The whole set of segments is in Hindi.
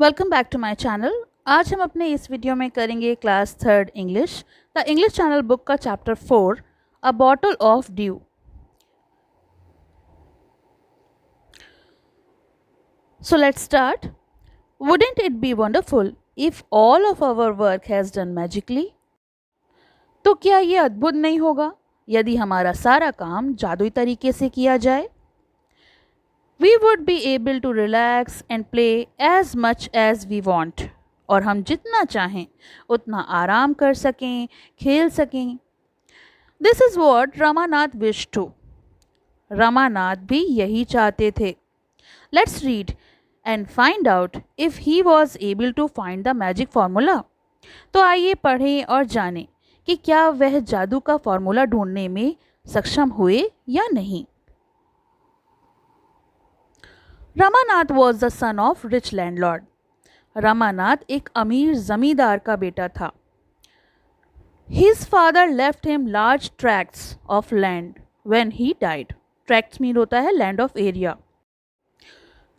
Welcome back to my channel. आज हम अपने इस वीडियो में करेंगे class third English the English channel book का chapter 4 a bottle of dew. So let's start. Wouldn't it be wonderful if all of our work has done magically. तो क्या ये अद्भुत नहीं होगा यदि हमारा सारा काम जादुई तरीके से किया जाए। We would be able to relax and play as much as we want. और हम जितना चाहें उतना आराम कर सकें, खेल सकें। This is what Ramanath wished to. Ramanath भी यही चाहते थे। Let's read and find out if he was able to find the magic formula. तो आइए पढ़ें और जानें कि क्या वह जादू का फॉर्मूला ढूंढने में सक्षम हुए या नहीं। Ramanath was the son of rich landlord. Ramanath एक अमीर जमींदार का बेटा था। His father left him large tracts of land when he died. Tracts mean होता है लैंड ऑफ एरिया।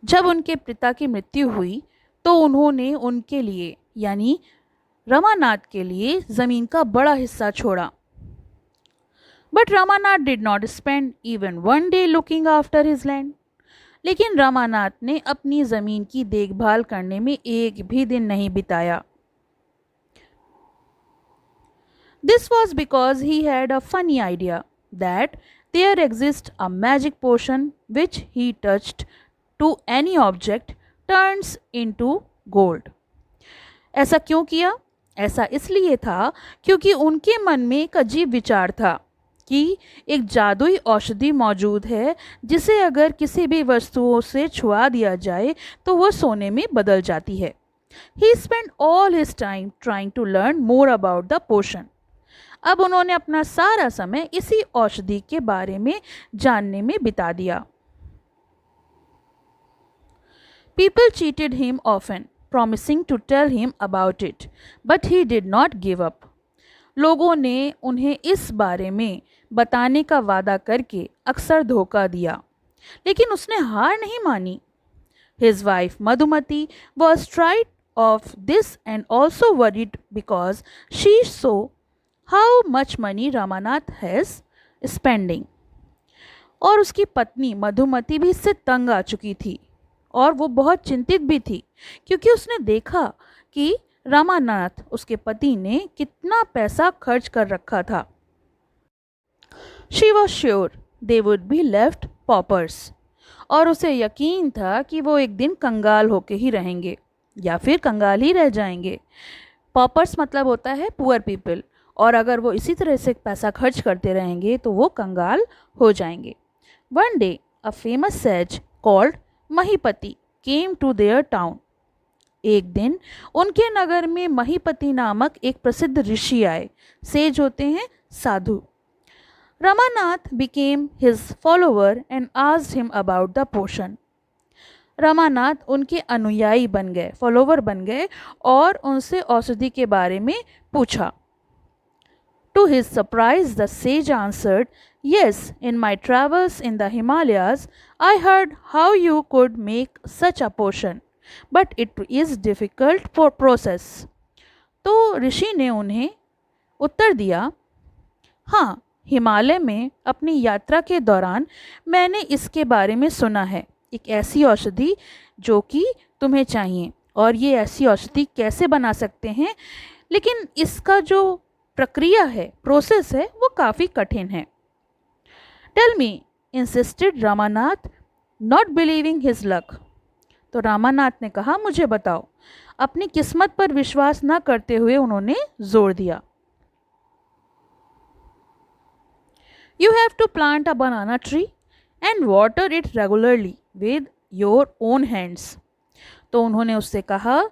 जब उनके पिता की मृत्यु हुई तो उन्होंने उनके लिए यानी रामानाथ के लिए ज़मीन का बड़ा हिस्सा छोड़ा। But Ramanath did not spend even one day looking after his land. लेकिन रामानाथ ने अपनी ज़मीन की देखभाल करने में एक भी दिन नहीं बिताया। This was because he had a funny idea that there exist a magic potion which he touched to any object turns into gold. ऐसा क्यों किया? ऐसा इसलिए था क्योंकि उनके मन में एक अजीब विचार था कि एक जादुई औषधि मौजूद है जिसे अगर किसी भी वस्तुओं से छुआ दिया जाए तो वह सोने में बदल जाती है। He spend all his time trying to learn more about the potion. अब उन्होंने अपना सारा समय इसी औषधि के बारे में जानने में बिता दिया। People cheated him often promising to tell him about it, but he did not give up. लोगों ने उन्हें इस बारे में बताने का वादा करके अक्सर धोखा दिया, लेकिन उसने हार नहीं मानी। His wife Madhumati was tried of this and also worried because she saw how much money Ramanath has spending. और उसकी पत्नी मधुमती भी इससे तंग आ चुकी थी और वो बहुत चिंतित भी थी क्योंकि उसने देखा कि रामानाथ उसके पति ने कितना पैसा खर्च कर रखा था। She was sure they would be left poppers. और उसे यकीन था कि वो एक दिन कंगाल होके ही रहेंगे या फिर कंगाल ही रह जाएंगे। पॉपर्स मतलब होता है पुअर पीपल, और अगर वो इसी तरह से पैसा खर्च करते रहेंगे तो वो कंगाल हो जाएंगे। One day a famous sage called Mahipati came to their town. एक दिन उनके नगर में महीपति नामक एक प्रसिद्ध ऋषि आए। सेज होते हैं साधु। Ramanath became his follower and asked him about the potion. Ramanath उनके अनुयायी बन गए, फॉलोवर बन गए और उनसे औषधि के बारे में पूछा। To his surprise, the sage answered, "Yes, in my travels in the Himalayas, I heard how you could make such a potion, but it is difficult for process." तो ऋषि ने उन्हें उत्तर दिया, हाँ, हिमालय में अपनी यात्रा के दौरान मैंने इसके बारे में सुना है, एक ऐसी औषधि जो कि तुम्हें चाहिए, और ये ऐसी औषधि कैसे बना सकते हैं, लेकिन इसका जो प्रक्रिया है, प्रोसेस है, वो काफ़ी कठिन है। Tell me, insisted Ramanath, not believing his luck. तो रामानाथ ने कहा, मुझे बताओ। अपनी किस्मत पर विश्वास न करते हुए उन्होंने जोर दिया। You have to plant a banana tree and water it regularly with your own hands. तो उन्होंने उससे कहा,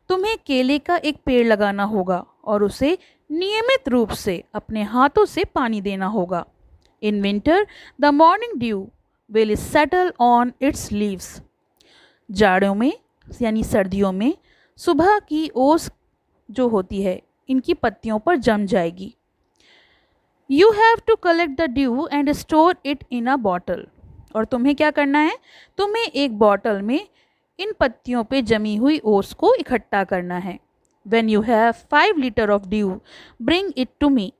तुम्हें केले का एक पेड़ लगाना होगा और उसे नियमित रूप से अपने हाथों से पानी देना होगा। In winter the morning dew will settle on its leaves. जाड़ों में यानी सर्दियों में सुबह की ओस जो होती है इनकी पत्तियों पर जम जाएगी। You have to collect the dew and store it in a bottle. और तुम्हें क्या करना है? तुम्हें एक बॉटल में इन पत्तियों पे जमी हुई ओस को इकट्ठा करना है। When you have 5 litre of due, bring it to me.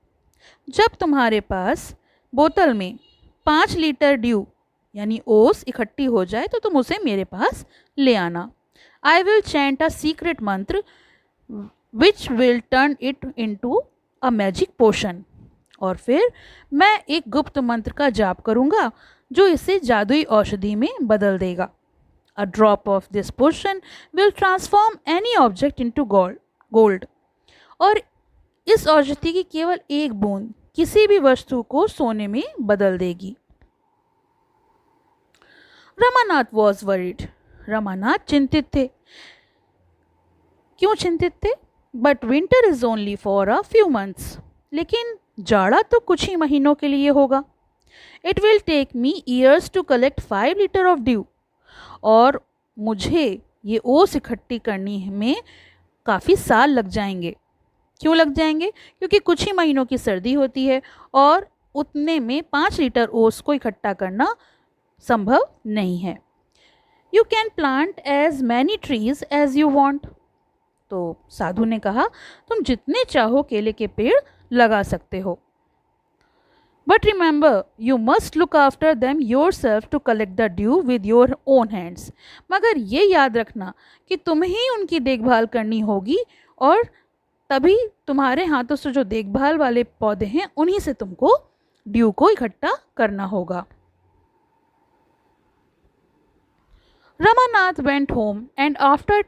जब तुम्हारे पास बोतल में 5 लीटर ड्यू यानी ओस इकट्ठी हो जाए तो तुम उसे मेरे पास ले आना। I will chant a secret मंत्र which will turn it into a magic potion. और फिर मैं एक गुप्त मंत्र का जाप करूँगा जो इसे जादुई औषधि में बदल देगा। A drop of this potion will transform any object into gold. और इस औषधि की केवल एक बूंद किसी भी वस्तु को सोने में बदल देगी। Ramanath was worried. रमानाथ चिंतित थे। क्यों चिंतित थे? But winter is only for a few months. लेकिन जाड़ा तो कुछ ही महीनों के लिए होगा। It will take me years to collect 5 litre of dew. और मुझे ये ओस इकट्ठी करने में काफ़ी साल लग जाएंगे। क्यों लग जाएंगे? क्योंकि कुछ ही महीनों की सर्दी होती है और उतने में 5 लीटर ओस को इकट्ठा करना संभव नहीं है। You can plant as many trees as you want. तो साधु ने कहा तुम जितने चाहो केले के पेड़ लगा सकते हो। But remember, you must look after them yourself to collect the dew with your own hands. मगर ये याद रखना कि तुम्हें ही उनकी देखभाल करनी होगी और तभी तुम्हारे हाथों से जो देखभाल वाले पौधे हैं उन्हीं से तुमको ड्यू को इकट्ठा करना होगा। Ramanath went home and after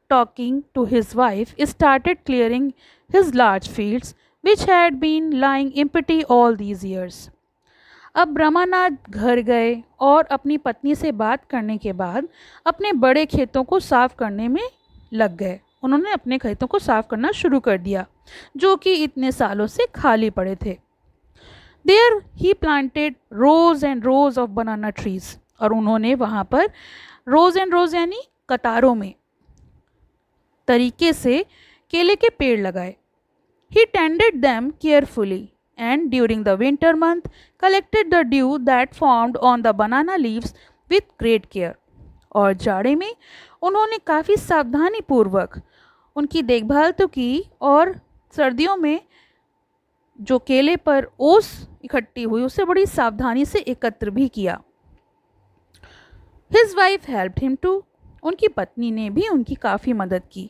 talking to his wife started clearing his large fields which had been lying empty all these years. अब रमानाथ घर गए और अपनी पत्नी से बात करने के बाद अपने बड़े खेतों को साफ करने में लग गए। उन्होंने अपने खेतों को साफ करना शुरू कर दिया जो कि इतने सालों से खाली पड़े थे। There he planted rows and rows of banana trees. और उन्होंने वहाँ पर रोज एंड रोज यानी कतारों में तरीके से केले के पेड़ लगाए। He tended them carefully and during the winter month collected the dew that formed on the banana leaves with great care. और जाड़े में उन्होंने काफ़ी सावधानी पूर्वक उनकी देखभाल तो की और सर्दियों में जो केले पर ओस इकट्ठी हुई उसे बड़ी सावधानी से एकत्र भी किया। His wife helped him too. उनकी पत्नी ने भी उनकी काफ़ी मदद की।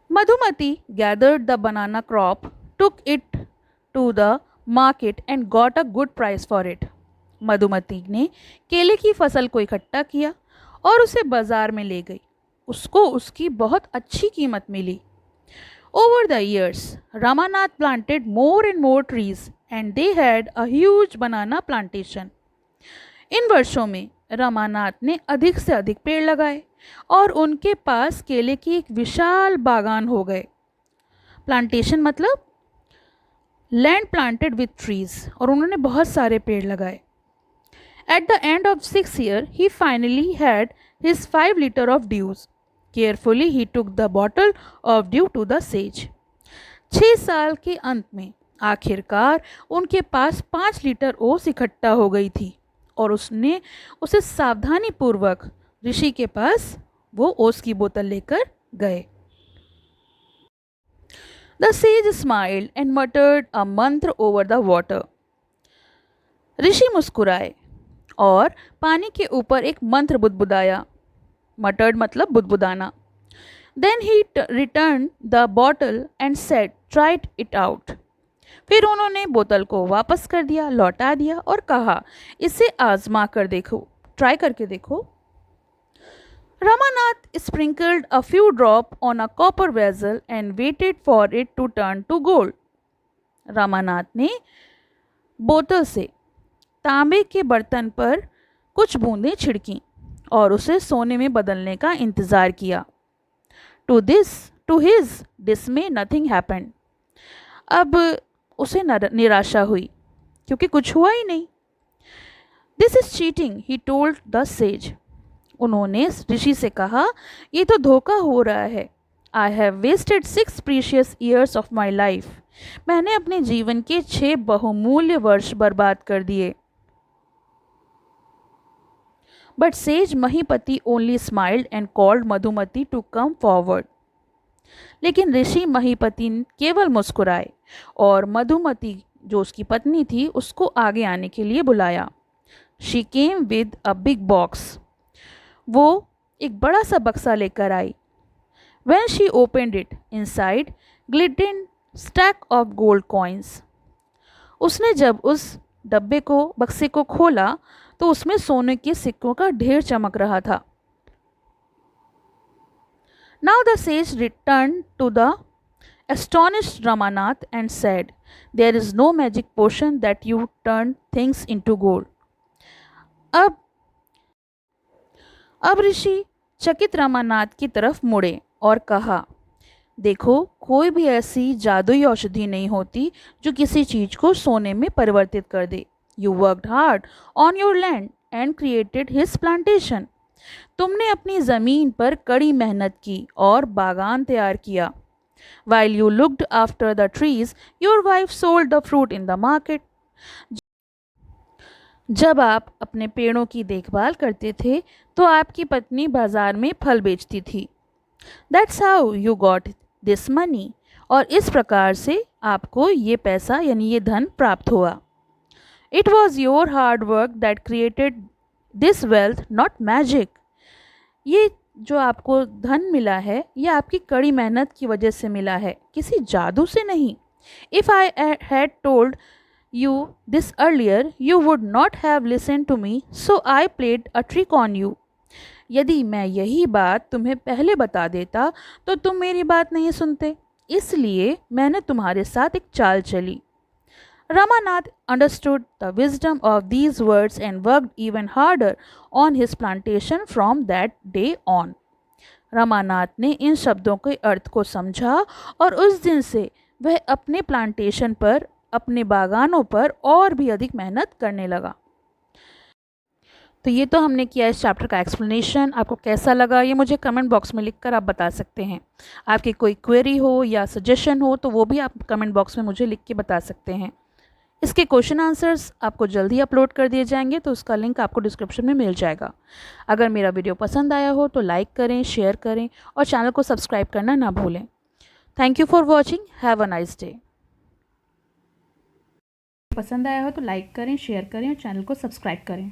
Madhumati gathered the banana crop, took it to the market and got a good price for it. Madhumati ने केले की फसल को इकट्ठा किया और उसे बाजार में ले गई। उसको उसकी बहुत अच्छी कीमत मिली। Over the years, Ramanath planted more and more trees and they had a huge banana plantation. इन वर्षों में रमानाथ ने अधिक से अधिक पेड़ लगाए और उनके पास केले की एक विशाल बागान हो गए। प्लांटेशन मतलब लैंड प्लांटेड विथ ट्रीज और उन्होंने बहुत सारे पेड़ लगाए। At the end of 6 years, he finally had his 5 liter of dews. Carefully, he took the bottle of dew to the sage. 6 साल के अंत में आखिरकार उनके पास 5 लीटर ओस इकट्ठा हो गई थी और उसने उसे सावधानी पूर्वक ऋषि के पास वो ओस की बोतल लेकर गए। The sage smiled and muttered a mantra over the water. ऋषि मुस्कुराए और पानी के ऊपर एक मंत्र बुदबुदाया। मटर्ड मतलब बुदबुदाना। Then he returned the bottle and said, "Try it out." फिर उन्होंने बोतल को वापस कर दिया, लौटा दिया और कहा, इसे आजमा कर देखो, ट्राई करके देखो। Ramanath sprinkled a few drops on a copper vessel and waited for it to turn to gold. Ramanath ने बोतल से तांबे के बर्तन पर कुछ बूंदें छिड़कीं और उसे सोने में बदलने का इंतज़ार किया। To his dismay, nothing happened. अब उसे निराशा हुई क्योंकि कुछ हुआ ही नहीं। This is cheating, he told the sage. उन्होंने ऋषि से कहा, ये तो धोखा हो रहा है। I have wasted 6 precious years of my life. मैंने अपने जीवन के 6 बहुमूल्य वर्ष बर्बाद कर दिए। But sage Mahipati only smiled and called Madhumati to come forward. लेकिन ऋषि महीपति केवल मुस्कुराए और मधुमती जो उसकी पत्नी थी उसको आगे आने के लिए बुलाया. She came with a big box. वो एक बड़ा सा बक्सा लेकर आई. When she opened it, inside glittered stack of gold coins. उसने जब उस डब्बे को बक्से को खोला तो उसमें सोने के सिक्कों का ढेर चमक रहा था. Now the sage returned to the astonished Ramanath and said, "There is no magic potion that you turn things into gold." अब ऋषि चकित रामानाथ की तरफ मुड़े और कहा, देखो, कोई भी ऐसी जादुई औषधि नहीं होती जो किसी चीज को सोने में परिवर्तित कर दे. You worked hard on your land and created his plantation. तुमने अपनी ज़मीन पर कड़ी मेहनत की और बागान तैयार किया. While you looked after the trees, your wife sold the fruit in the market. जब आप अपने पेड़ों की देखभाल करते थे तो आपकी पत्नी बाजार में फल बेचती थी. That's how you got this money. और इस प्रकार से आपको ये पैसा यानी ये धन प्राप्त हुआ. It was your hard work that created this wealth, not magic. ये जो आपको धन मिला है ये आपकी कड़ी मेहनत की वजह से मिला है, किसी जादू से नहीं. If I had told you this earlier, you would not have listened to me, so I played a trick on you. यदि मैं यही बात तुम्हें पहले बता देता तो तुम मेरी बात नहीं सुनते, इसलिए मैंने तुम्हारे साथ एक चाल चली. Ramanath understood the wisdom of these words and worked even harder on his plantation from that day on. Ramanath ने इन शब्दों के अर्थ को समझा और उस दिन से वह अपने प्लांटेशन पर, अपने बागानों पर और भी अधिक मेहनत करने लगा. तो ये तो हमने किया इस चैप्टर का एक्सप्लेनेशन. आपको कैसा लगा ये मुझे कमेंट बॉक्स में लिखकर आप बता सकते हैं. आपकी कोई क्वेरी हो या सजेशन हो तो वो भी आप कमेंट बॉक्स में मुझे लिख के बता सकते हैं. इसके क्वेश्चन आंसर्स आपको जल्दी अपलोड कर दिए जाएंगे, तो उसका लिंक आपको डिस्क्रिप्शन में मिल जाएगा. अगर मेरा वीडियो पसंद आया हो तो लाइक करें, शेयर करें और चैनल को सब्सक्राइब करना ना भूलें. Thank you for watching. Have a nice day. पसंद आया हो तो लाइक करें, शेयर करें और चैनल को सब्सक्राइब करें.